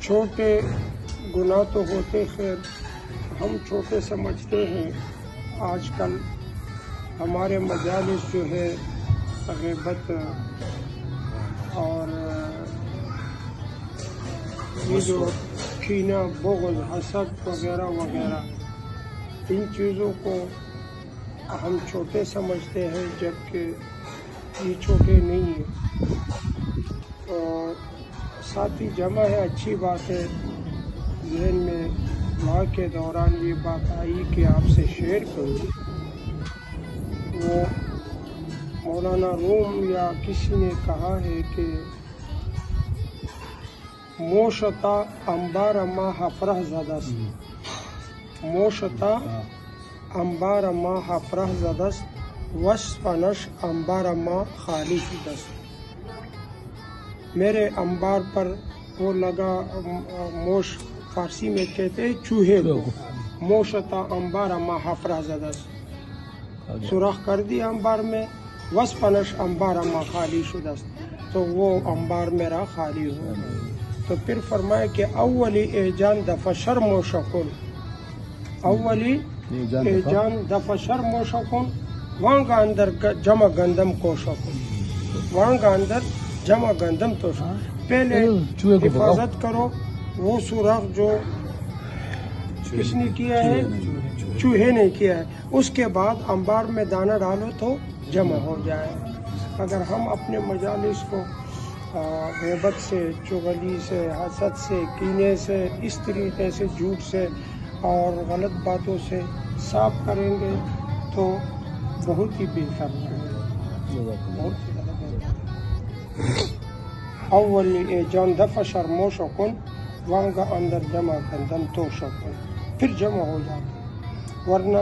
چھوٹے گناہ تو ہوتے، خیر ہم چھوٹے سمجھتے ہیں. آج کل ہمارے مجالس جو ہے غیبت اور یہ جو کینہ، بغض، حسد وغیرہ وغیرہ، ان چیزوں کو ہم چھوٹے سمجھتے ہیں، جبکہ یہ چھوٹے نہیں ہیں. اور ساتھی جمع ہے، اچھی بات ہے. ذہن میں دعا کے دوران یہ بات آئی کہ آپ سے شیئر کروں. وہ مولانا روم یا کسی نے کہا ہے کہ موشتا انبار ما حفرہ زدست، موشتا انبار ما حفرہ زدست، وصفنش انبار ما خالی شدست. میرے انبار پر وہ لگا، موش فارسی میں کہتے ہیں چوہے کو. موشتا انبار ما حفرہ زدست، سوراخ کر دیا انبار میں. وصفنش انبار ما خالی شدست، تو وہ انبار میرا خالی ہو. تو پھر فرمایا کہ اولی ایجان دفع شر موشکن، اولی ایجان دفع شر موشکن، وانگا اندر جمع گندم کوشکن، وانگا اندر جمع گندم تو پہلے حفاظت کرو. وہ سوراخ جو کس نے کیا ہے؟ چوہے نے کیا ہے. اس کے بعد انبار میں دانہ ڈالو تو جمع ہو جائے. اگر ہم اپنے مجالس کو غیبت سے، چغلی سے، حسد سے، کینے سے، اس طریقے سے جھوٹ سے اور غلط باتوں سے صاف کریں گے تو بہت ہی بہتر ہے. اولی جان دفع شر موشکن، وانگا اندر جمع گندم تو شکن، پھر جمع ہو جاتے. ورنہ